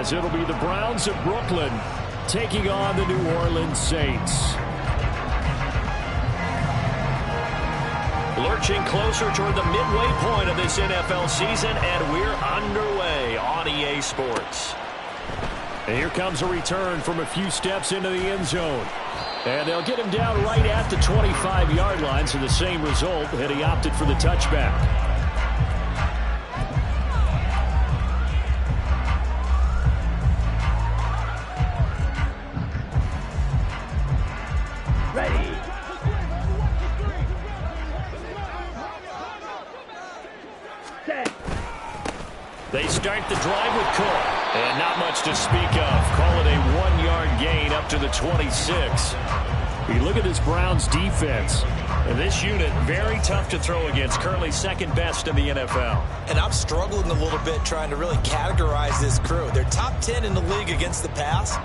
as it'll be the Browns of Brooklyn taking on the New Orleans Saints. Lurching closer toward the midway point of this NFL season, and we're underway on EA Sports. And here comes a return from a few steps into the end zone. And they'll get him down right at the 25-yard line, so the same result had he opted for the touchback. Ready. Set. They start the drive with Cook. And not much to speak of. Call it a 1-yard gain up to the 26. You look at this Browns defense. And this unit, very tough to throw against. Currently second best in the NFL. And I'm struggling a little bit trying to really categorize this crew. They're top 10 in the league against the pass,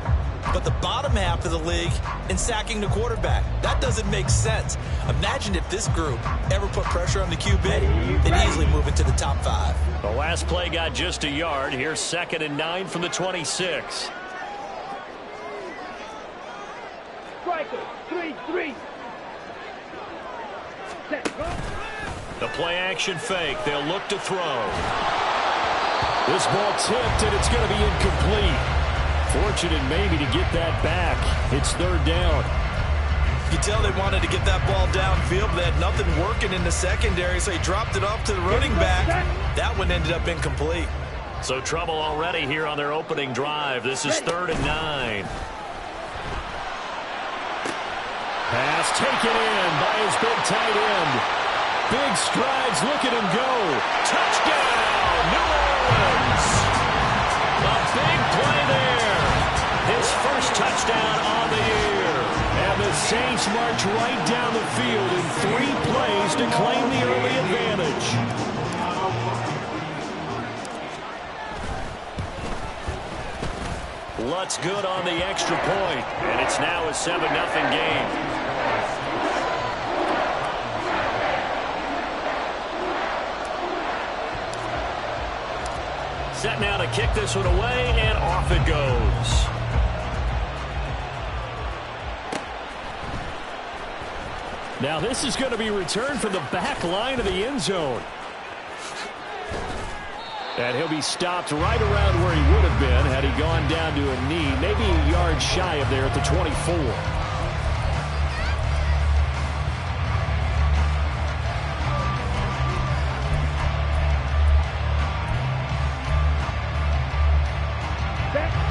but the bottom half of the league in sacking the quarterback. That doesn't make sense. Imagine if this group ever put pressure on the QB, they'd easily move into the top 5. The last play got just a yard. Here's 2nd and 9 from the 26. Striker, 3-3. Set. The play action fake. They'll look to throw. This ball tipped, and it's going to be incomplete. Fortunate maybe to get that back. It's 3rd down. You tell they wanted to get that ball downfield, but they had nothing working in the secondary, so he dropped it off to the running back. That one ended up incomplete. So trouble already here on their opening drive. This is 3rd and 9. Pass taken in by his big tight end. Big strides, look at him go. Touchdown, New Orleans. A big play there. His first touchdown on the year. And the Saints march right down the field in 3 plays to claim the early advantage. Lutz good on the extra point, and it's now a 7-0 game. Set now to kick this one away, and off it goes. Now this is going to be returned from the back line of the end zone. And he'll be stopped right around where he would have been had he gone down to a knee, maybe a yard shy of there at the 24.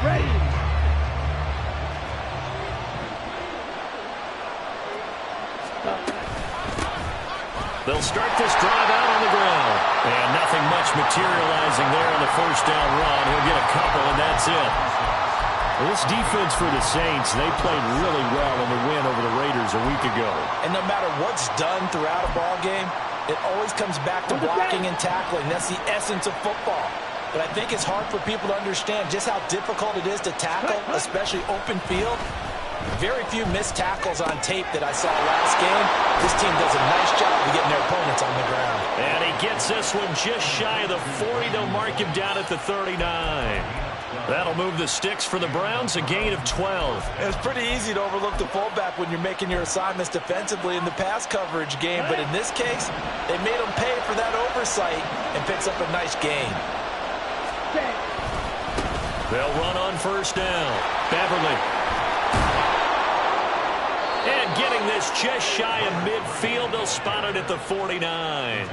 Ready. They'll start this drive out on the ground. And nothing much materializing there on the first down run. He'll get a couple, and that's it. Well, this defense for the Saints, they played really well in the win over the Raiders a week ago. And no matter what's done throughout a ball game, it always comes back to blocking and tackling. That's the essence of football. But I think it's hard for people to understand just how difficult it is to tackle, especially open field. Very few missed tackles on tape that I saw last game. This team does a nice job of getting their opponents on the ground. And he gets this one just shy of the 40. They'll mark him down at the 39. That'll move the sticks for the Browns, a gain of 12. It's pretty easy to overlook the fullback when you're making your assignments defensively in the pass coverage game. But in this case, they made him pay for that oversight and picks up a nice gain. They'll run on first down. Beverly. And getting this just shy of midfield, they'll spot it at the 49.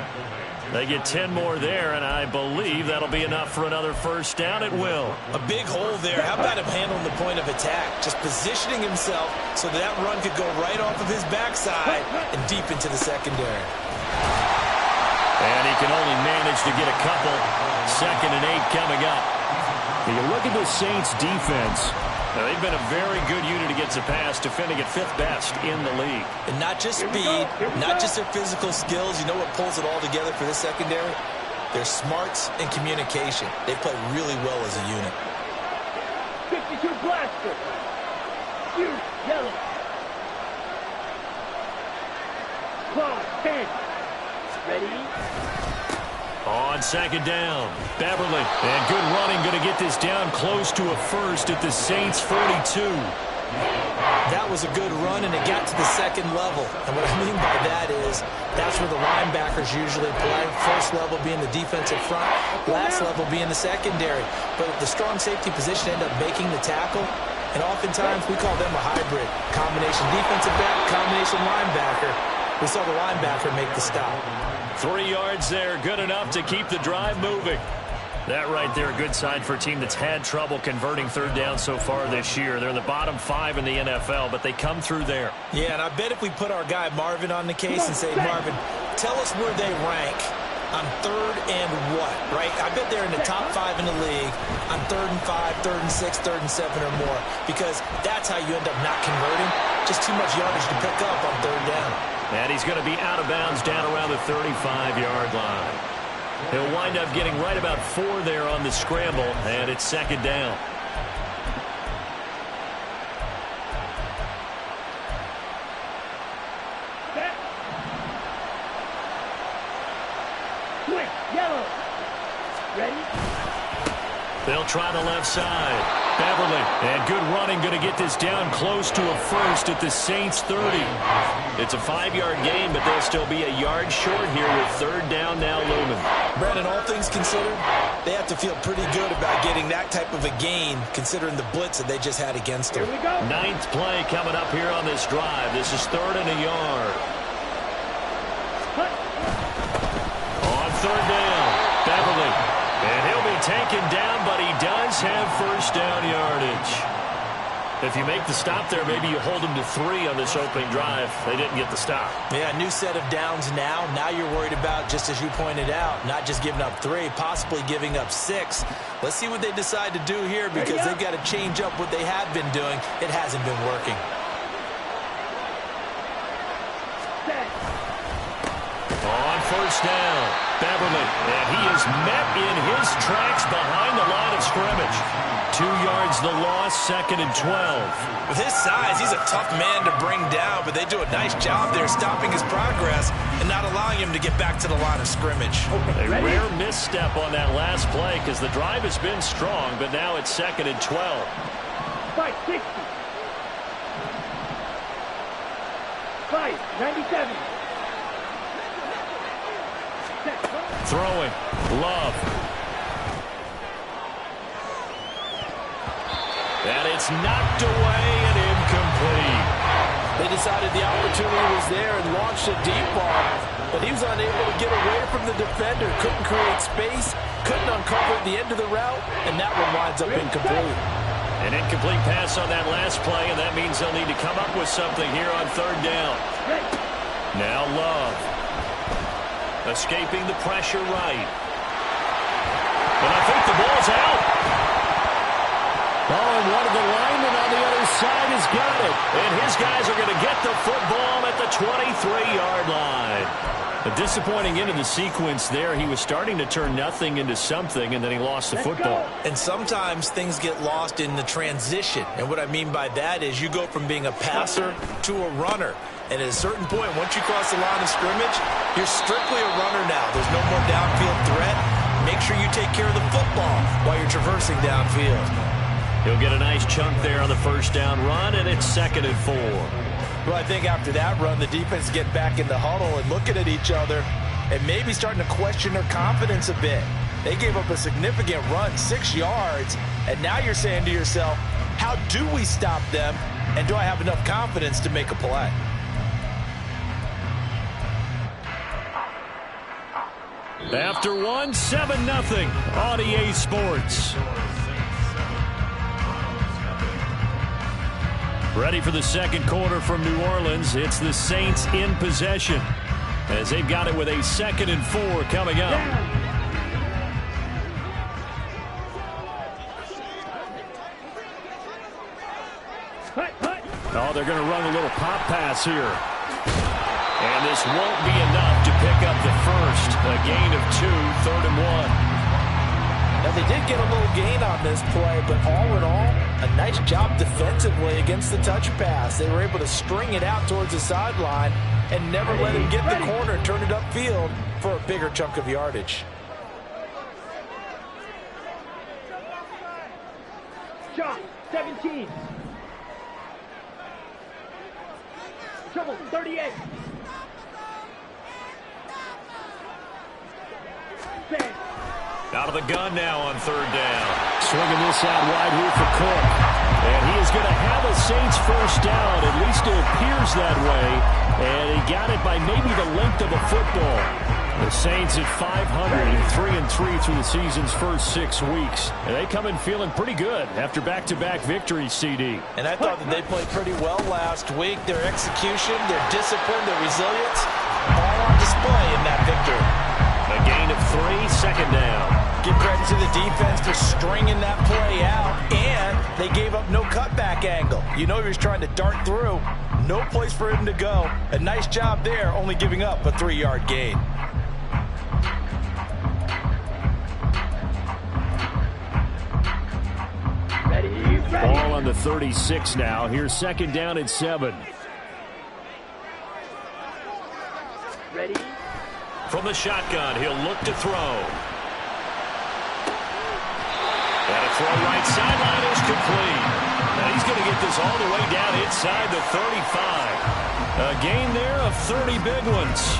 They get 10 more there, and I believe that'll be enough for another first down. It will. A big hole there. How about him handling the point of attack? Just positioning himself so that run could go right off of his backside and deep into the secondary. And he can only manage to get a couple. 2nd and 8 coming up. When you look at the Saints defense, now, they've been a very good unit against the pass, defending at 5th best in the league. And not just speed, not just their physical skills. You know what pulls it all together for this secondary? Their smarts and communication. They play really well as a unit. 52 blaster. You yellow. Clock 10. Ready? On second down, Beverly. And good running, going to get this down close to a first at the Saints' 42. That was a good run, and it got to the second level. And what I mean by that is that's where the linebackers usually play. First level being the defensive front, last level being the secondary. But the strong safety position ended up making the tackle. And oftentimes we call them a hybrid. Combination defensive back, combination linebacker. We saw the linebacker make the stop. 3 yards there, good enough to keep the drive moving. That right there, a good sign for a team that's had trouble converting third down so far this year. They're in the bottom 5 in the NFL, but they come through there. Yeah, and I bet if we put our guy Marvin on the case and say, Marvin, tell us where they rank on third and what, right? I bet they're in the top 5 in the league on 3rd and 5, 3rd and 6, 3rd and 7 or more, because that's how you end up not converting. Just too much yardage to pick up on third down. And he's going to be out of bounds down around the 35-yard line. He'll wind up getting right about 4 there on the scramble, and it's second down. Switch, yellow. Ready? They'll try the left side. Beverly, and good running, going to get this down close to a first at the Saints' 30. It's a 5-yard gain, but they'll still be a yard short here with third down now looming. Brandon, all things considered, they have to feel pretty good about getting that type of a gain, considering the blitz that they just had against them. Here we go. 9th play coming up here on this drive. This is 3rd and a yard. Cut. On third down, Beverly. And he'll be taken down, but he does have first down yardage. If you make the stop there, maybe you hold him to 3 on this opening drive. They didn't get the stop. Yeah, new set of downs now. Now you're worried about, just as you pointed out, not just giving up 3, possibly giving up 6. Let's see what they decide to do here, because they've got to change up what they have been doing. It hasn't been working. Set. On first down, Beverly, and he is met in his tracks behind the line of scrimmage. 2 yards the loss, 2nd and 12. With his size, he's a tough man to bring down, but they do a nice job there stopping his progress and not allowing him to get back to the line of scrimmage. A rare misstep on that last play, because the drive has been strong, but now it's 2nd and 12. 560. 597. Throwing, Love. And it's knocked away and incomplete. They decided the opportunity was there and launched a deep ball, but he was unable to get away from the defender, couldn't create space, couldn't uncover the end of the route, and that one winds up incomplete. An incomplete pass on that last play, and that means they'll need to come up with something here on third down. Now Love. Escaping the pressure right. And I think the ball's out. Oh, and one of the linemen on the other side has got it. And his guys are going to get the football at the 23-yard line. A disappointing end of the sequence there. He was starting to turn nothing into something, and then he lost the football. And sometimes things get lost in the transition. And what I mean by that is you go from being a passer to a runner. And at a certain point, once you cross the line of scrimmage, you're strictly a runner now. There's no more downfield threat. Make sure you take care of the football while you're traversing downfield. He'll get a nice chunk there on the first down run, and it's 2nd and 4. Well, I think after that run, the defense get back in the huddle and looking at each other and maybe starting to question their confidence a bit. They gave up a significant run, 6 yards, and now you're saying to yourself, how do we stop them, and do I have enough confidence to make a play? After one, 7-0 on EA Sports. Ready for the second quarter from New Orleans. It's the Saints in possession as they've got it with a 2nd and 4 coming up. Oh, they're going to run a little pop pass here. And this won't be enough to pick up the first. A gain of 2, 3rd and 1. Now, they did get a little gain on this play, but all in all, a nice job defensively against the touch pass. They were able to string it out towards the sideline and never let him get the corner, turn it upfield for a bigger chunk of yardage. Shot, 17. Trouble, 38. Set. Out of the gun now on third down. Swinging this out wide here for Cook. And he is going to have a Saints first down. At least it appears that way. And he got it by maybe the length of a football. The Saints at 500, 3-3 through the season's first 6 weeks. And they come in feeling pretty good after back-to-back victories, CD. And I thought that they played pretty well last week. Their execution, their discipline, their resilience, all on display in that victory. A gain of 3, second down. Give credit to the defense for stringing that play out, and they gave up no cutback angle. You know he was trying to dart through. No place for him to go. A nice job there, only giving up a 3-yard gain. Ball on the 36 now. Here's second down and 7. Ready? From the shotgun, he'll look to throw. And a throw right sideline is complete. Now he's going to get this all the way down inside the 35. A gain there of 30 big ones.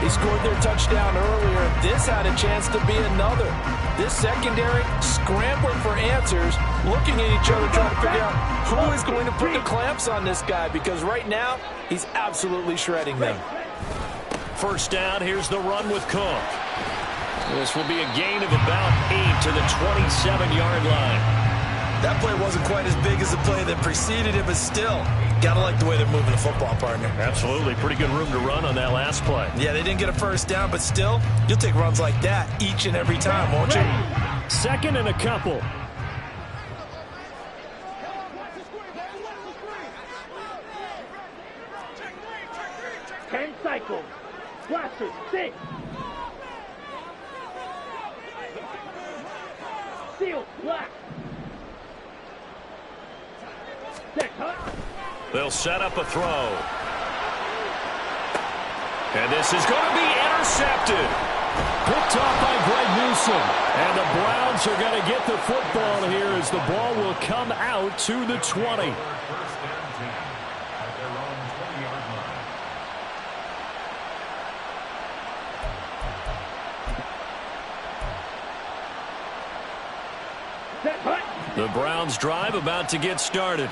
They scored their touchdown earlier. This had a chance to be another. This secondary scrambling for answers, looking at each other, trying to figure out who is going to put the clamps on this guy, because right now he's absolutely shredding them. First down, here's the run with Cook. This will be a gain of about 8 to the 27-yard line. That play wasn't quite as big as the play that preceded it, but still, gotta like the way they're moving the football, partner. Absolutely. Pretty good room to run on that last play. Yeah, they didn't get a first down, but still, you'll take runs like that each and every time, won't you? Second and a couple. Ten cycles. Blaster, 6. Seal, black. Set, cut. They'll set up a throw. And this is going to be intercepted. Picked off by Greg Newsome. And the Browns are going to get the football here as the ball will come out to the 20. The Browns drive about to get started.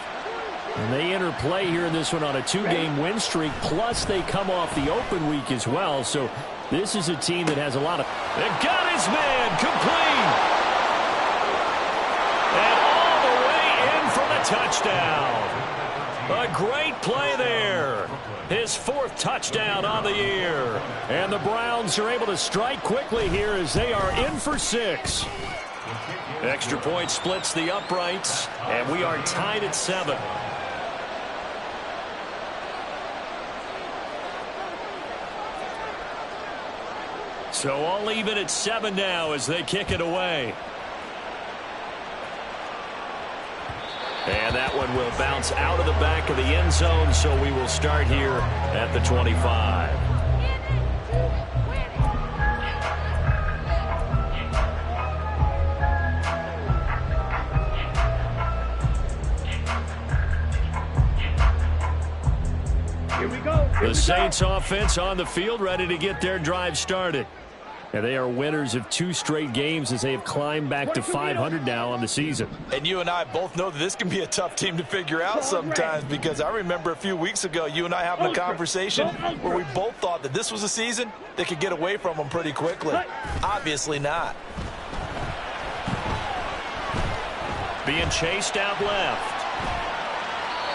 And they enter play here in this one on a 2-game win streak, plus they come off the open week as well. So this is a team that has a lot of... They've got his man complete. And all the way in for the touchdown. A great play there. His 4th touchdown on the year. And the Browns are able to strike quickly here as they are in for 6. Extra point splits the uprights, and we are tied at 7. So all even at 7 now as they kick it away. And that one will bounce out of the back of the end zone, so we will start here at the 25. The Saints offense on the field, ready to get their drive started. And they are winners of 2 straight games as they have climbed back to 500 now on the season. And you and I both know that this can be a tough team to figure out sometimes, because I remember a few weeks ago you and I having a conversation where we both thought that this was a season that could get away from them pretty quickly. Obviously not. Being chased out left.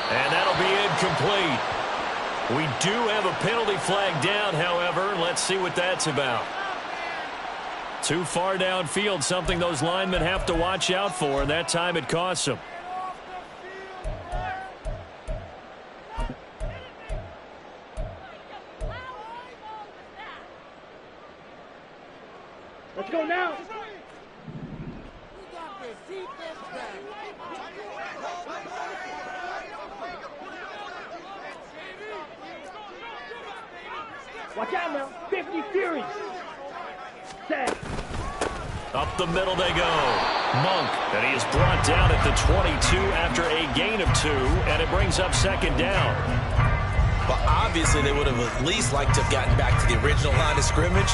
And that'll be incomplete. We do have a penalty flag down, however. Let's see what that's about. Too far downfield, something those linemen have to watch out for, and that time it costs them. Let's go now. Watch out now. 50 Fury. Set. Up the middle they go. Monk, and he is brought down at the 22 after a gain of 2, and it brings up second down. Well, obviously they would have at least liked to have gotten back to the original line of scrimmage.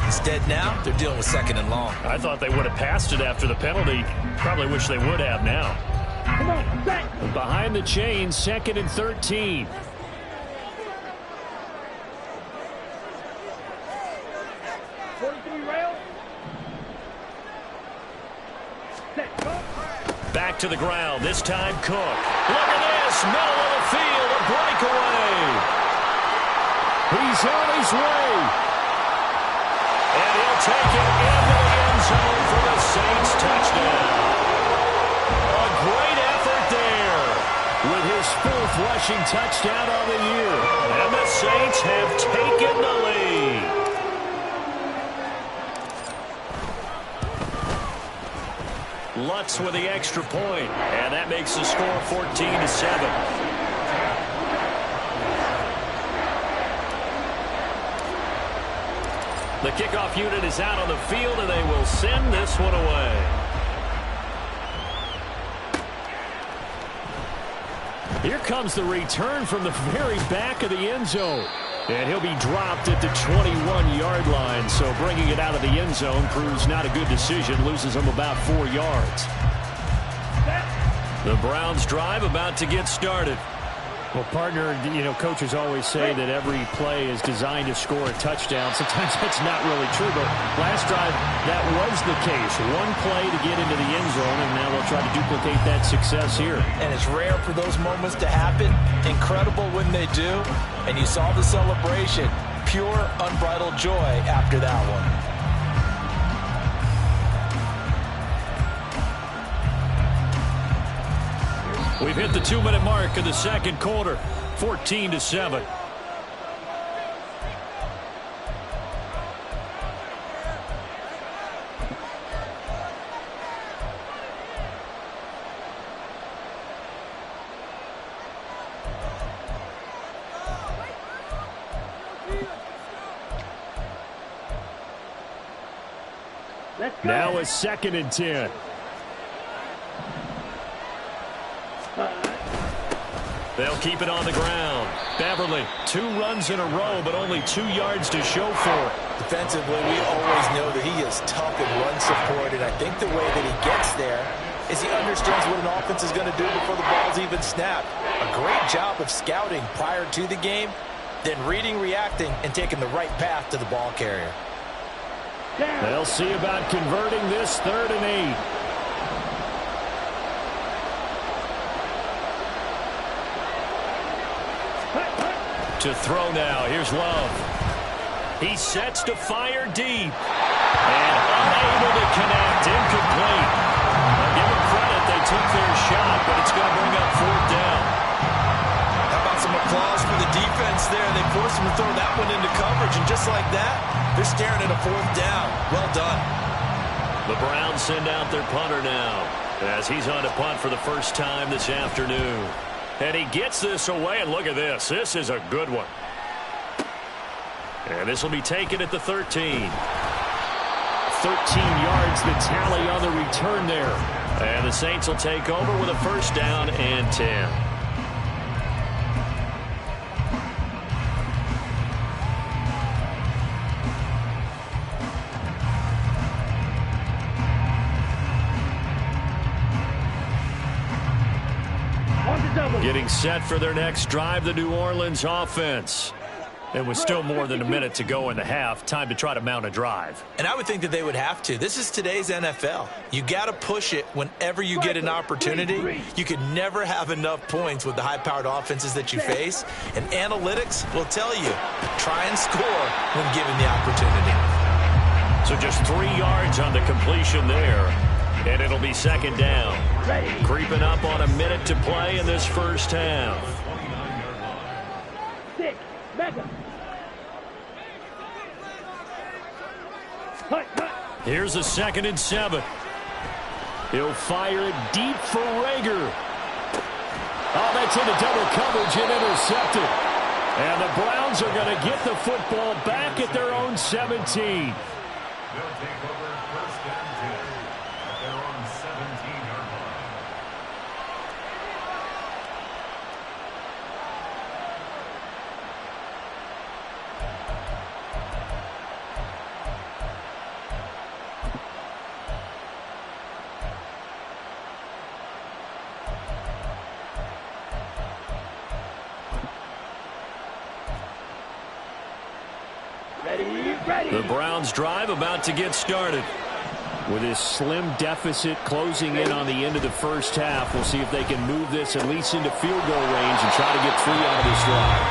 Instead now, they're dealing with second and long. I thought they would have passed it after the penalty. Probably wish they would have now. Come on, set. Behind the chains, 2nd and 13. Back to the ground. This time Cook. Look at this. Middle of the field. A breakaway. He's on his way. And he'll take it into the end zone for the Saints touchdown. A great effort there with his 4th rushing touchdown on the year. And the Saints have taken the lead. Lutz with the extra point, and that makes the score 14-7. The kickoff unit is out on the field, and they will send this one away. Here comes the return from the very back of the end zone. And he'll be dropped at the 21-yard line, so bringing it out of the end zone proves not a good decision, loses him about 4 yards. The Browns drive about to get started. Well, partner, coaches always say that every play is designed to score a touchdown. Sometimes that's not really true, but last drive, that was the case. One play to get into the end zone, and now they'll try to duplicate that success here. And it's rare for those moments to happen. Incredible when they do. And you saw the celebration. Pure, unbridled joy after that one. We've hit the 2-minute mark of the second quarter, 14-7. Now it's 2nd and 10. They'll keep it on the ground. Beverly, 2 runs in a row, but only 2 yards to show for it. Defensively, we always know that he is tough in run support, and I think the way that he gets there is he understands what an offense is going to do before the ball's even snapped. A great job of scouting prior to the game, then reading, reacting, and taking the right path to the ball carrier. They'll see about converting this 3rd and 8. To throw now. Here's Love. He sets to fire deep. And unable to connect. Incomplete. I'll give them credit. They took their shot, but it's going to bring up 4th down. How about some applause for the defense there? They forced him to throw that one into coverage, and just like that, they're staring at a 4th down. Well done. The Browns send out their punter now, as he's on to punt for the first time this afternoon. And he gets this away, and look at this. This is a good one. And this will be taken at the 13. 13 yards, the tally on the return there. And the Saints will take over with a 1st down and 10. Getting set for their next drive, the New Orleans offense. It was still more than a minute to go in the half. Time to try to mount a drive. And I would think that they would have to. This is today's NFL. You got to push it whenever you get an opportunity. You can never have enough points with the high-powered offenses that you face. And analytics will tell you, try and score when given the opportunity. So just 3 yards on the completion there. And it'll be 2nd down. Creeping up on a minute to play in this first half. 6, back up. Here's a 2nd and 7. He'll fire it deep for Rager. Oh, that's into double coverage and intercepted. And the Browns are going to get the football back at their own 17. The Browns drive about to get started. With this slim deficit closing in on the end of the first half, we'll see if they can move this at least into field goal range and try to get 3 out of this drive.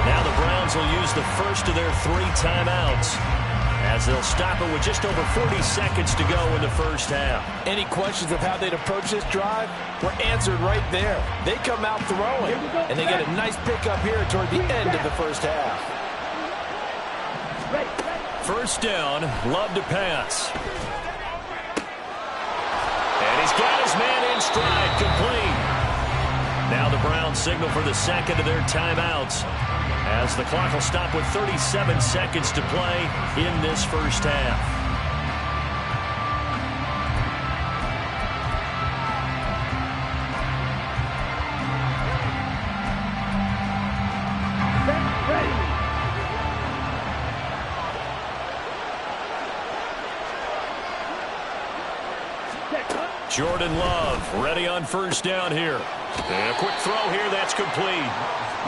Now the Browns will use the first of their 3 timeouts, as they'll stop it with just over 40 seconds to go in the first half. Any questions of how they'd approach this drive were answered right there. They come out throwing, and they get a nice pickup here toward the end of the first half. First down, Love to pass. And he's got his man in stride, complete. Now the Browns signal for the second of their timeouts, as the clock will stop with 37 seconds to play in this first half. Jordan Love ready on first down here. And a quick throw here, that's complete.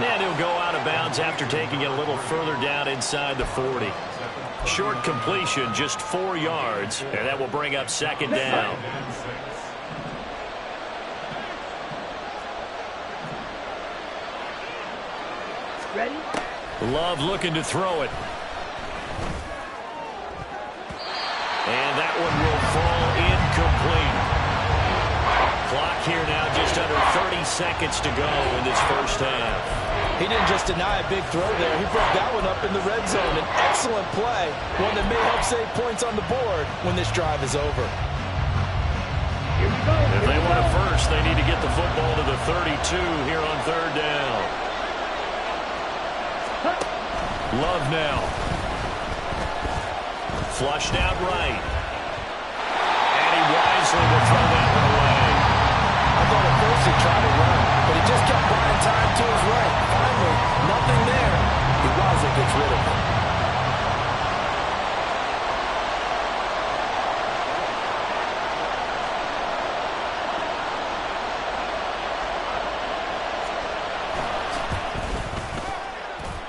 And he'll go out of bounds after taking it a little further down inside the 40. Short completion, just 4 yards, and that will bring up second down. Ready? Love looking to throw it. And that one will fall incomplete. Clock here now, just under 30 seconds to go in this first half. He didn't just deny a big throw there. He broke that one up in the red zone. An excellent play, one that may help save points on the board when this drive is over. If they want it first, they need to get the football to the 32 here on third down. Love now. Flushed out right. And he wisely will throw that one away. I thought at first he tried to run, but he just kept buying time to his right. Finally, nothing there. He wisely gets rid of it.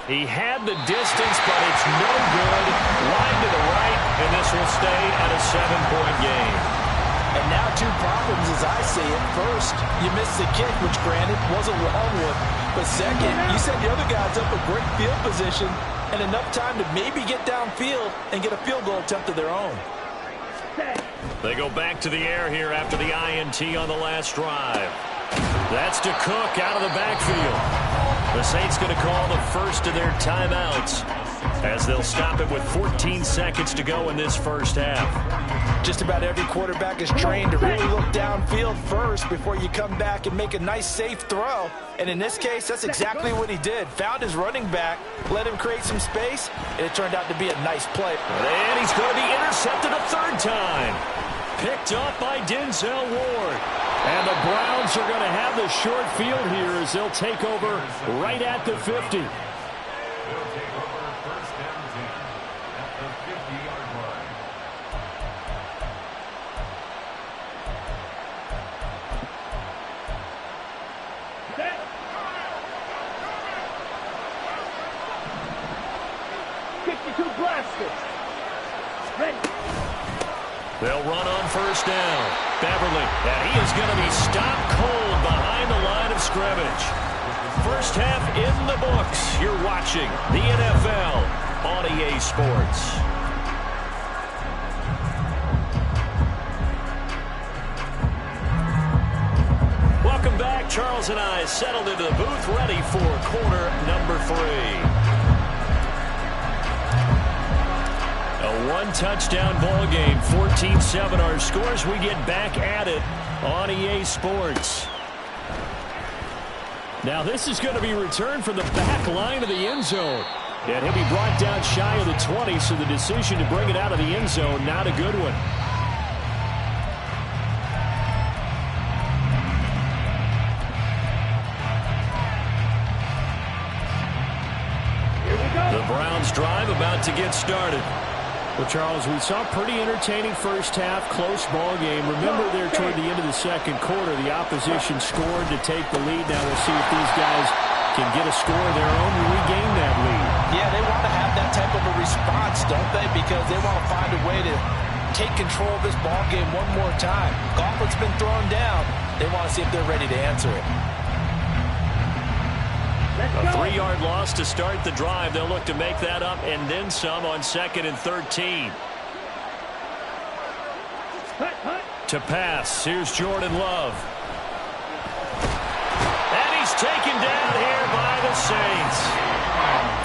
He had the distance, but it's no good. Line to the right, and this will stay at a 7-point game. And now 2 problems as I see it. First, you missed the kick, which granted was a long one. But second, you set the other guys up a great field position and enough time to maybe get downfield and get a field goal attempt of their own. They go back to the air here after the INT on the last drive. That's to Cook out of the backfield. The Saints going to call the first of their timeouts, as they'll stop it with 14 seconds to go in this first half. Just about every quarterback is trained to really look downfield first before you come back and make a nice, safe throw. And in this case, that's exactly what he did. Found his running back, let him create some space, and it turned out to be a nice play. And he's going to be intercepted a 3rd time. Picked up by Denzel Ward. And the Browns are going to have the short field here as they'll take over right at the 50. They'll run on first down. Beverly, and he is going to be stopped cold behind the line of scrimmage. First half in the books. You're watching the NFL on EA Sports. Welcome back. Charles and I settled into the booth, ready for quarter number 3. A 1-touchdown ball game, 14-7 our scores. We get back at it on EA Sports. Now this is going to be returned from the back line of the end zone. And he'll be brought down shy of the 20, so the decision to bring it out of the end zone, not a good one. The Browns drive about to get started. Well, Charles, we saw a pretty entertaining first half, close ball game. Remember there toward the end of the second quarter, the opposition scored to take the lead. Now we'll see if these guys can get a score of their own and regain that lead. Yeah, they want to have that type of a response, don't they? Because they want to find a way to take control of this ball game one more time. Gauntlet's been thrown down. They want to see if they're ready to answer it. A 3-yard loss to start the drive. They'll look to make that up and then some on 2nd and 13. To pass, here's Jordan Love. And he's taken down here by the Saints.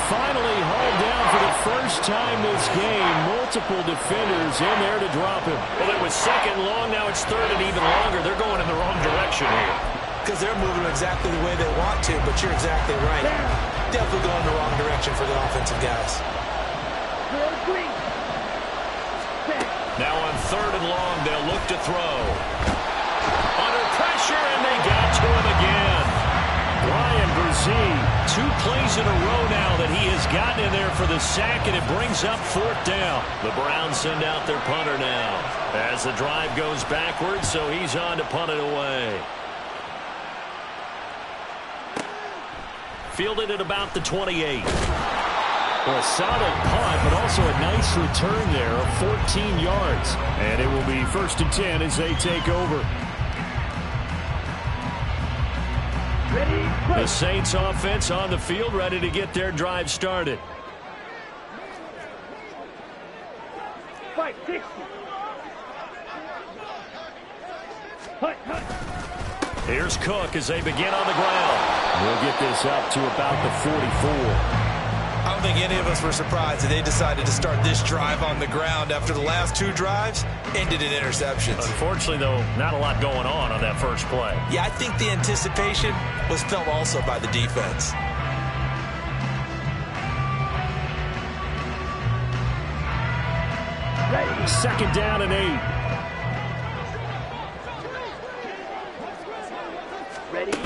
Finally hauled down for the first time this game. Multiple defenders in there to drop him. Well, it was 2nd long. Now it's 3rd and even longer. They're going in the wrong direction here. Because they're moving exactly the way they want to, but you're exactly right. Definitely going in the wrong direction for the offensive guys. Now on 3rd and long, they'll look to throw. Under pressure, and they got to him again. Ryan Brzee, 2 plays in a row now that he has gotten in there for the sack, and it brings up 4th down. The Browns send out their punter now as the drive goes backwards, so he's on to punt it away. Fielded at about the 28. Well, a solid punt, but also a nice return there of 14 yards. And it will be 1st and 10 as they take over. The Saints offense on the field, ready to get their drive started. 560. Here's Cook as they begin on the ground. We'll get this up to about the 44. I don't think any of us were surprised that they decided to start this drive on the ground after the last 2 drives ended in interceptions. Unfortunately, though, not a lot going on that first play. Yeah, I think the anticipation was felt also by the defense. Ready. 2nd down and 8. Ready.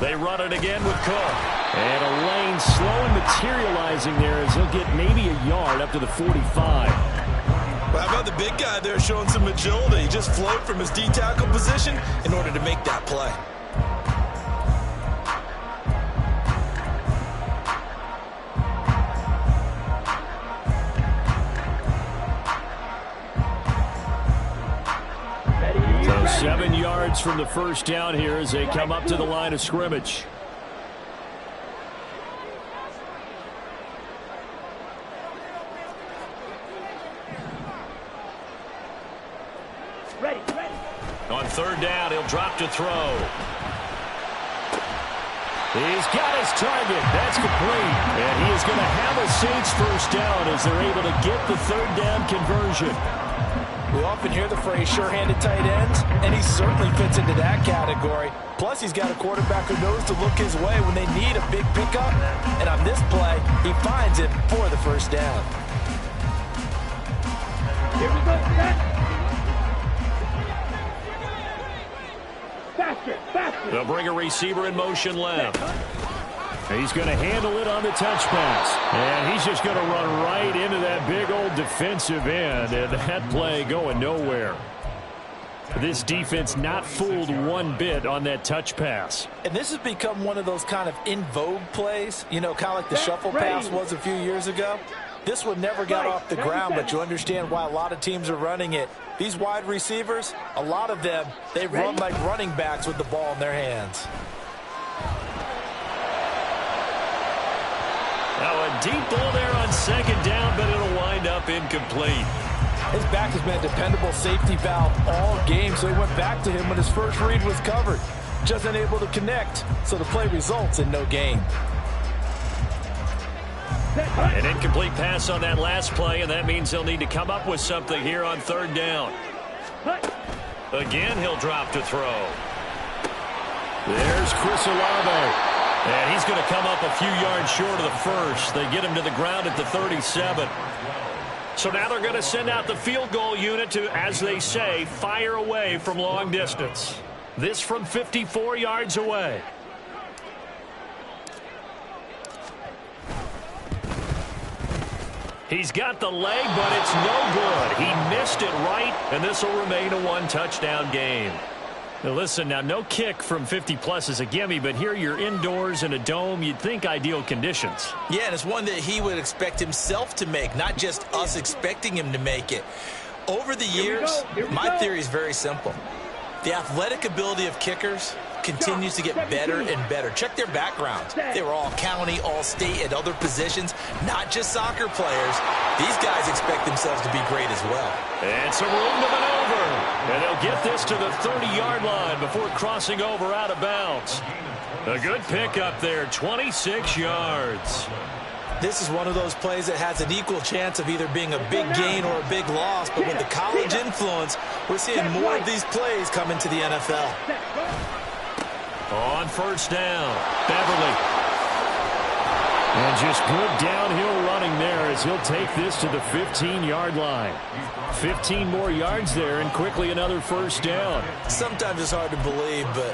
They run it again with Cook. And a lane slow and materializing there as he'll get maybe a yard up to the 45. Well, how about the big guy there showing some agility? He just flowed from his D-tackle position in order to make that play. So 7 yards from the first down here as they come up to the line of scrimmage. Ready. On 3rd down, he'll drop to throw. He's got his target. That's complete. And he is going to have a Saints first down as they're able to get the 3rd down conversion. We often hear the phrase sure-handed tight ends, and he certainly fits into that category. Plus, he's got a quarterback who knows to look his way when they need a big pickup. And on this play, he finds it for the first down. Here we go. Faster. They'll bring a receiver in motion left. He's going to handle it on the touch pass. And he's just going to run right into that big old defensive end. And that play going nowhere. This defense not fooled one bit on that touch pass. And this has become one of those kind of in vogue plays, you know, kind of like the shuffle pass was a few years ago. This one never got off the ground, but you understand why a lot of teams are running it. These wide receivers, a lot of them, they run like running backs with the ball in their hands. Now a deep ball there on 2nd down, but it'll wind up incomplete. His back has been a dependable safety valve all game, so he went back to him when his first read was covered. Just unable to connect, so the play results in no gain. An incomplete pass on that last play, and that means they'll need to come up with something here on 3rd down. Again, he'll drop to throw. There's Chris Olave. And he's going to come up a few yards short of the first. They get him to the ground at the 37. So now they're going to send out the field goal unit to, as they say, fire away from long distance. This from 54 yards away. He's got the leg, but it's no good. He missed it right, and this will remain a 1-touchdown game. Now listen, now no kick from 50-plus is a gimme, but here you're indoors in a dome. You'd think ideal conditions. Yeah, and it's one that he would expect himself to make, not just us expecting him to make it. Over the years, my theory is very simple. The athletic ability of kickers continues to get better and better. Check their backgrounds. They were all county, all state, at other positions, not just soccer players. These guys expect themselves to be great as well. And some room to maneuver. And they'll get this to the 30-yard line before crossing over out of bounds. A good pick up there, 26 yards. This is one of those plays that has an equal chance of either being a big gain or a big loss, but with the college influence, we're seeing more of these plays come into the NFL. On first down, Beverly. And just good downhill running there as he'll take this to the 15-yard line. 15 more yards there and quickly another first down. Sometimes it's hard to believe, but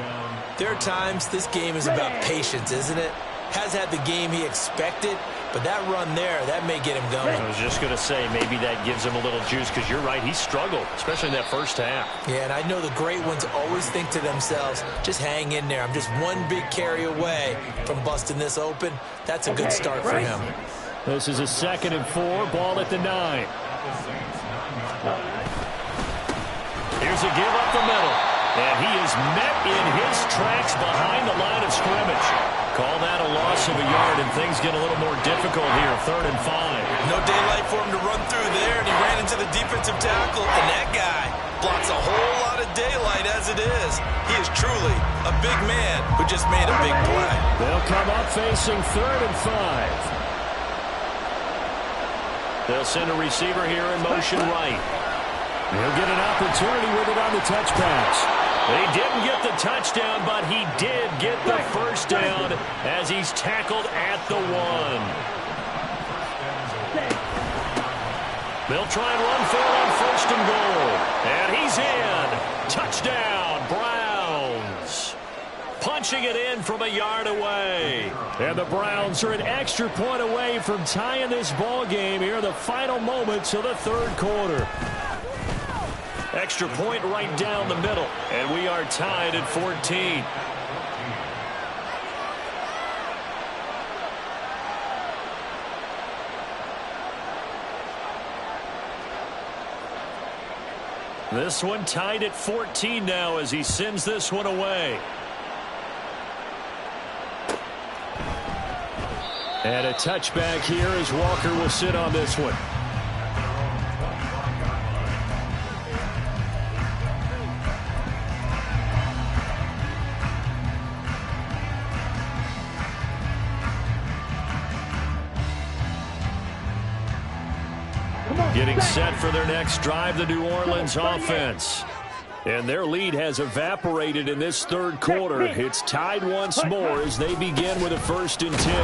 there are times this game is about patience, isn't it? Has had the game he expected, but that run there, that may get him going. I was just going to say, maybe that gives him a little juice, because you're right, he struggled, especially in that first half. Yeah, and I know the great ones always think to themselves, just hang in there. I'm just one big carry away from busting this open. That's a good start for him. This is a 2nd and 4, ball at the 9. Here's a give up the middle, and he is met in his tracks behind the line of scrimmage. Call that a loss of a yard, and things get a little more difficult here, 3rd and 5. No daylight for him to run through there, and he ran into the defensive tackle, and that guy blocks a whole lot of daylight as it is. He is truly a big man who just made a big play. They'll come up facing 3rd and 5. They'll send a receiver here in motion right. He'll get an opportunity with it on the touch pass. He didn't get the touchdown, but he did get the first down as he's tackled at the 1. They'll try and run for it on 1st and goal. And he's in. Touchdown, Browns. Punching it in from a yard away. And the Browns are an extra point away from tying this ball game here in the final moments of the 3rd quarter. Extra point right down the middle, and we are tied at 14. This one tied at 14 now as he sends this one away. And a touchback here as Walker will sit on this one. Getting set for their next drive, the New Orleans offense. And their lead has evaporated in this 3rd quarter. It's tied once more as they begin with a 1st and 10.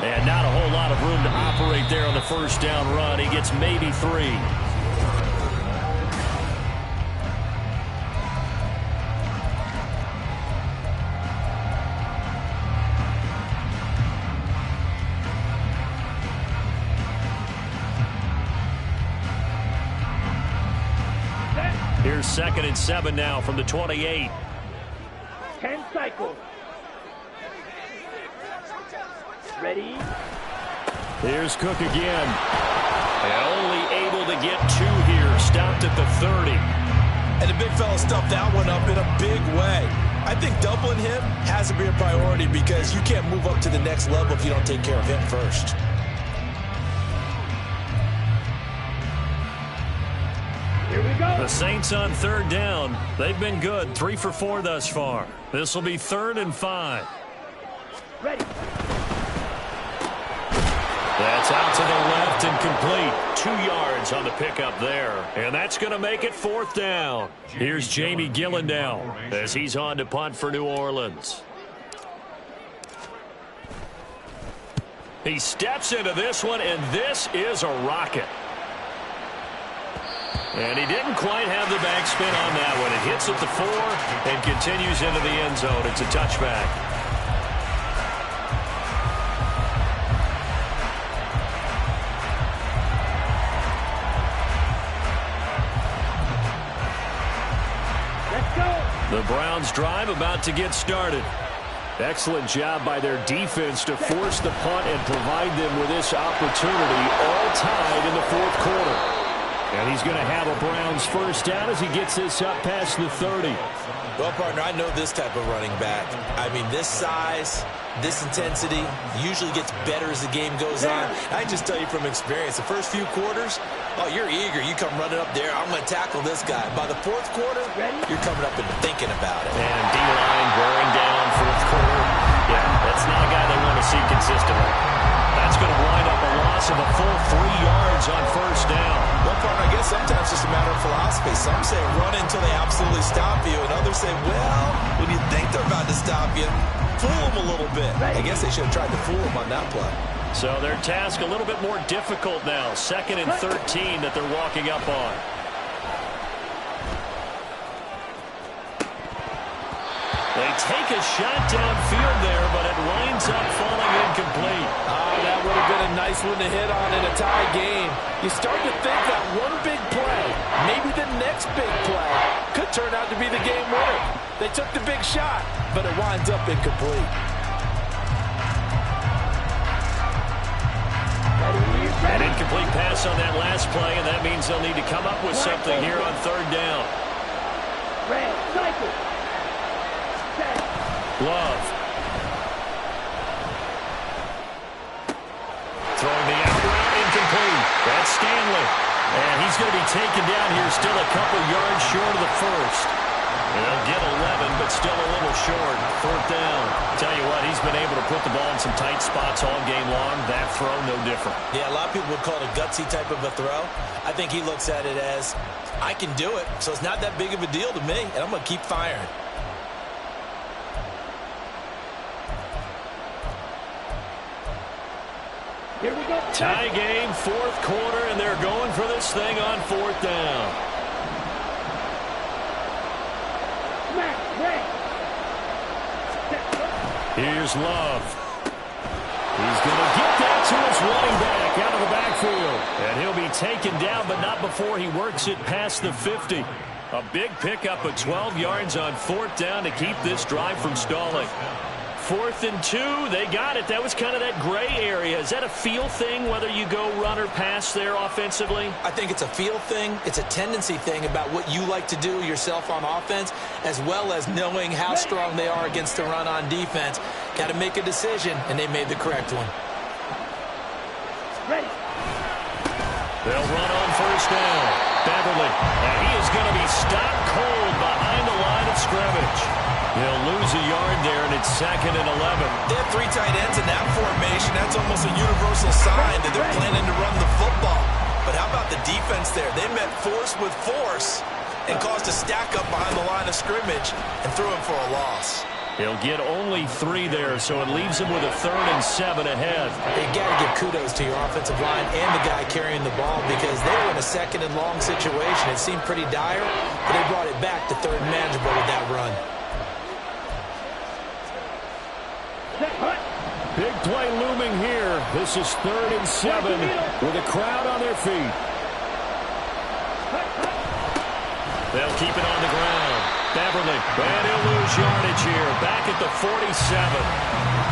And not a whole lot of room to operate there on the first down run. He gets maybe 3. Here's 2nd and 7 now from the 28. 10 cycles. Ready? Here's Cook again. And only able to get 2 here. Stopped at the 30. And the big fella stuffed that one up in a big way. I think doubling him has to be a priority because you can't move up to the next level if you don't take care of him first. Here we go. The Saints on 3rd down. They've been good. 3 for 4 thus far. This will be 3rd and 5. Ready. That's out to the left and complete. 2 yards on the pickup there. And that's going to make it 4th down. Here's Jamie Gillen now as he's on to punt for New Orleans. He steps into this one, and this is a rocket. And he didn't quite have the backspin on that one. It hits at the 4 and continues into the end zone. It's a touchback. Let's go. The Browns drive about to get started. Excellent job by their defense to force the punt and provide them with this opportunity, all tied in the fourth quarter. And he's going to have a Browns first down as he gets this up past the 30. Well, partner, I know this type of running back. I mean, this size, this intensity usually gets better as the game goes on. I just tell you from experience, the first few quarters, oh, you're eager. You come running up there, I'm going to tackle this guy. By the fourth quarter, you're coming up and thinking about it. And D-line wearing down fourth quarter. Yeah, that's not a guy they want to see consistently. That's going to wind up a loss of a full 3 yards on first down. Well, partner, I guess sometimes it's just a matter of philosophy. Some say run until they absolutely stop you, and others say, well, when you think they're about to stop you, fool them a little bit. I guess they should have tried to fool them on that play. So their task a little bit more difficult now. 2nd and 13 that they're walking up on. They take a shot downfield there, but it winds up falling incomplete. Oh, that would have been a nice one to hit on in a tie game. You start to think that one big play, maybe the next big play, could turn out to be the game winner. They took the big shot, but it winds up incomplete. An incomplete pass on that last play, and that means they'll need to come up with something here on third down. Red cycle. Love. Throwing the out route, incomplete. That's Stanley. And he's going to be taken down here, still a couple yards short of the first. They'll get 11, but still a little short. Fourth down. Tell you what, he's been able to put the ball in some tight spots all game long. That throw, no different. Yeah, a lot of people would call it a gutsy type of a throw. I think he looks at it as, I can do it, so it's not that big of a deal to me, and I'm going to keep firing. Here we go. Tie game, fourth quarter, and they're going for this thing on fourth down. Here's Love. He's going to get that to his running back out of the backfield. And he'll be taken down, but not before he works it past the 50. A big pickup of 12 yards on fourth down to keep this drive from stalling. 4th and 2, they got it. That was kind of that gray area. Is that a feel thing, whether you go run or pass there offensively? I think it's a feel thing. It's a tendency thing about what you like to do yourself on offense, as well as knowing how strong they are against the run on defense. Got to make a decision, and they made the correct one. Ready. They'll run on first down. Beverly, and he is going to be stopped cold behind the line of scrimmage. He'll lose a yard there, and it's 2nd and 11. They have 3 tight ends in that formation. That's almost a universal sign that they're planning to run the football. But how about the defense there? They met force with force and caused a stack up behind the line of scrimmage and threw him for a loss. He'll get only 3 there, so it leaves him with a 3rd and 7 ahead. You got to give kudos to your offensive line and the guy carrying the ball, because they were in a 2nd and long situation. It seemed pretty dire, but they brought it back to 3rd and manageable with that run. Big play looming here. This is 3rd and 7 with a crowd on their feet. They'll keep it on the ground. Beverly, and he'll lose yardage here. Back at the 47.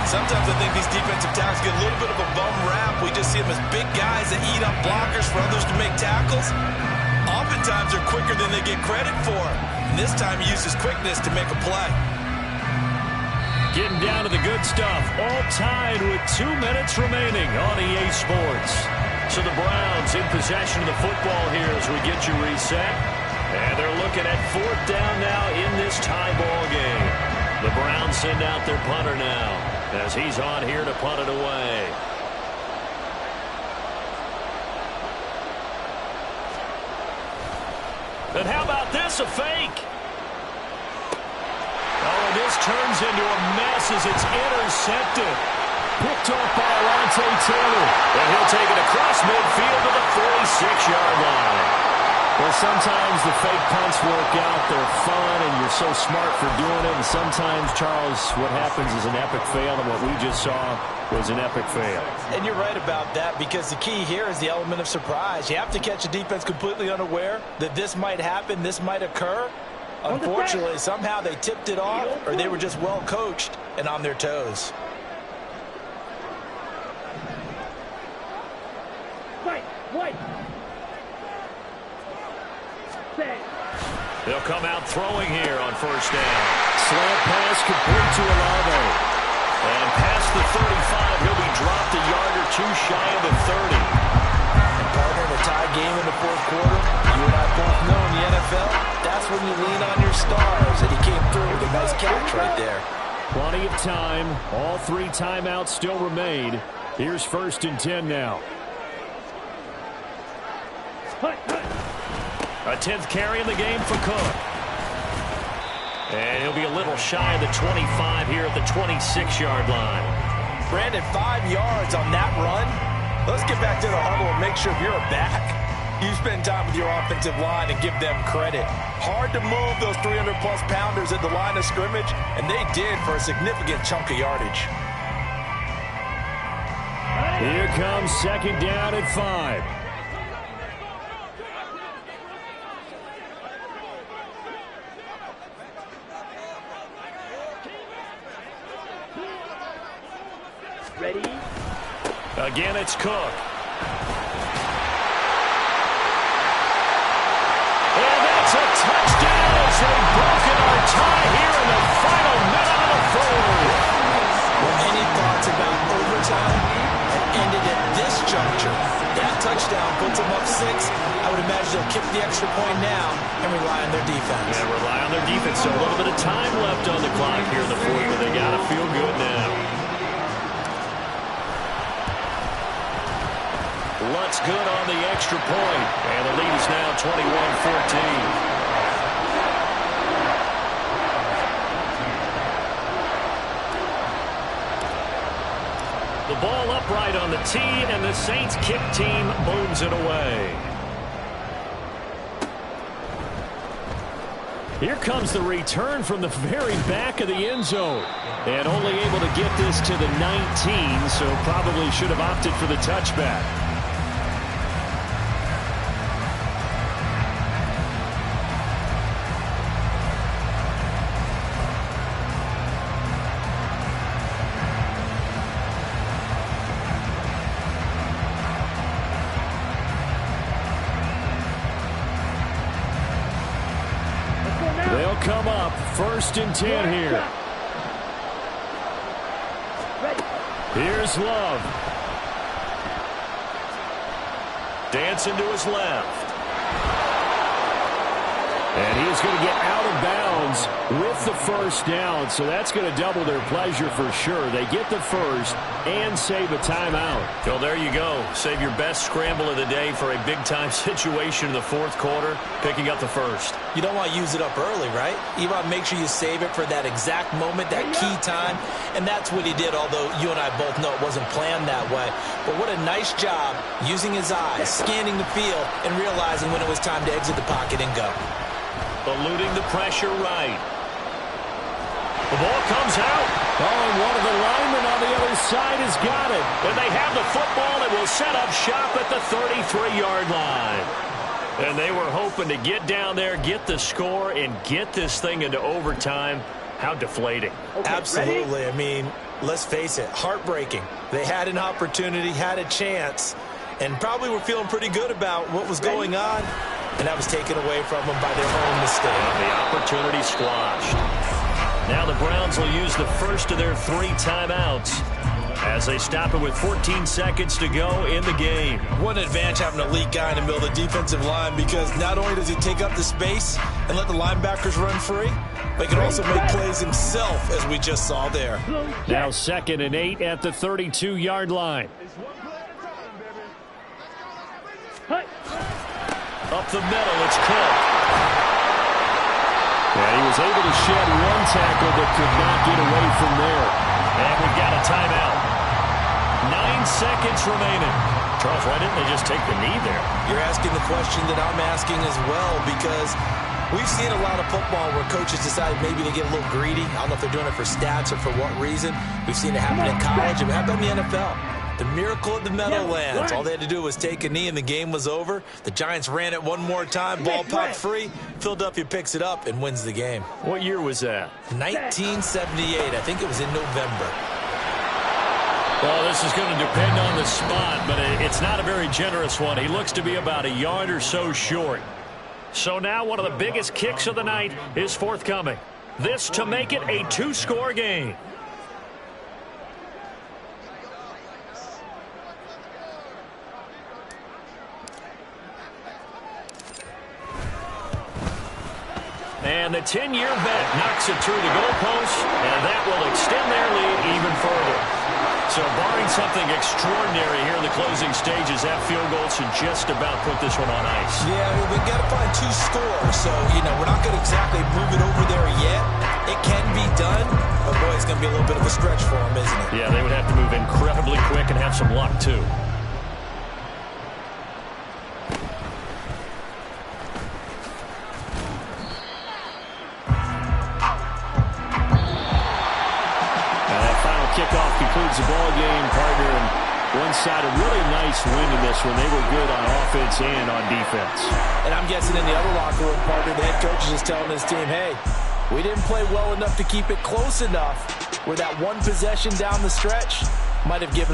Sometimes I think these defensive tackles get a little bit of a bum rap. We just see them as big guys that eat up blockers for others to make tackles. Oftentimes they're quicker than they get credit for. And this time he uses quickness to make a play. Getting down to the good stuff. All tied with 2 minutes remaining on EA Sports. So the Browns in possession of the football here as we get you reset. And they're looking at 4th down now in this tie ball game. The Browns send out their punter now as he's on here to punt it away. And how about this, a fake? Oh, and this turns into a mess as it's intercepted. Picked off by Alontae Taylor. And he'll take it across midfield to the 46-yard line. Well, sometimes the fake punts work out. They're fun, and you're so smart for doing it. And sometimes, Charles, what happens is an epic fail, and what we just saw was an epic fail. And you're right about that, because the key here is the element of surprise. You have to catch a defense completely unaware that this might happen, this might occur. Unfortunately, somehow they tipped it off, or they were just well coached and on their toes. White. They'll come out throwing here on first down. Slant pass complete to Olave. And past the 35, he'll be dropped a yard or two shy of the 30. And partner, in a tie game in the fourth quarter, you and I both know in the NFL, that's when you lean on your stars. And he came through with a nice catch right there. Plenty of time. All 3 timeouts still remain. Here's 1st and 10 now. A 10th carry in the game for Cook. And he'll be a little shy of the 25 here at the 26-yard line. Brandon, 5 yards on that run. Let's get back to the huddle and make sure if you're a back, you spend time with your offensive line and give them credit. Hard to move those 300-plus pounders at the line of scrimmage, and they did for a significant chunk of yardage. Here comes 2nd down at 5. Ready? Again, it's Cook. And that's a touchdown as they've broken our tie here in the final minute of the third. Well, any thoughts about overtime have ended at this juncture. That touchdown puts them up 6. I would imagine they'll kick the extra point now and rely on their defense. Yeah, rely on their defense. So a little bit of time left on the clock here in the fourth, but they got to feel good now. Lutz good on the extra point, and the lead is now 21-14. The ball upright on the tee, and the Saints kick team booms it away. Here comes the return from the very back of the end zone. And only able to get this to the 19, so probably should have opted for the touchback. They'll come up 1st and 10 here. Here's Love. Dancing to his left. And he's going to get out of bounds with the 1st down, so that's going to double their pleasure for sure. They get the 1st and save a timeout. Well, there you go. Save your best scramble of the day for a big-time situation in the fourth quarter, picking up the 1st. You don't want to use it up early, right? You want to make sure you save it for that exact moment, that key time, and that's what he did, although you and I both know it wasn't planned that way. But what a nice job using his eyes, scanning the field, and realizing when it was time to exit the pocket and go. Eluding the pressure right. The ball comes out. Oh, and one of the linemen on the other side has got it. And they have the football and will set up shop at the 33-yard line. And they were hoping to get down there, get the score, and get this thing into overtime. How deflating. Okay, absolutely. ready? I mean, let's face it, heartbreaking. They had an opportunity, had a chance, and probably were feeling pretty good about what was going on. And that was taken away from them by their own mistake. The opportunity squashed. Now the Browns will use the first of their 3 timeouts as they stop it with 14 seconds to go in the game. What an advantage having an elite guy in the middle of the defensive line, because not only does he take up the space and let the linebackers run free, but he can also make plays himself, as we just saw there. Now 2nd and 8 at the 32-yard line. Up the middle, it's Cook. And he was able to shed 1 tackle but could not get away from there. And we've got a timeout. 9 seconds remaining. Charles, why didn't they just take the knee there? You're asking the question that I'm asking as well, because we've seen a lot of football where coaches decide maybe to get a little greedy. I don't know if they're doing it for stats or for what reason. We've seen it happen in college. It happened in the NFL. The miracle of the Meadowlands. All they had to do was take a knee and the game was over. The Giants ran it one more time. Ball popped free. Philadelphia picks it up and wins the game. What year was that? 1978. I think it was in November. Well, this is going to depend on the spot, but it's not a very generous one. He looks to be about a yard or so short. So now one of the biggest kicks of the night is forthcoming. This to make it a two-score game. And the 10-year vet knocks it through the goalpost, and that will extend their lead even further. So barring something extraordinary here in the closing stages, that field goal should just about put this one on ice. Yeah, we got to find two scores. So, we're not going to exactly move it over there yet. It can be done, but boy, it's going to be a little bit of a stretch for them, isn't it? Yeah, they would have to move incredibly quick and have some luck, too. Kickoff concludes the ball game, partner, and one side a really nice win in this one. They were good on offense and on defense. And I'm guessing in the other locker room, partner, the head coach is just telling his team, hey, we didn't play well enough to keep it close enough where that one possession down the stretch might have given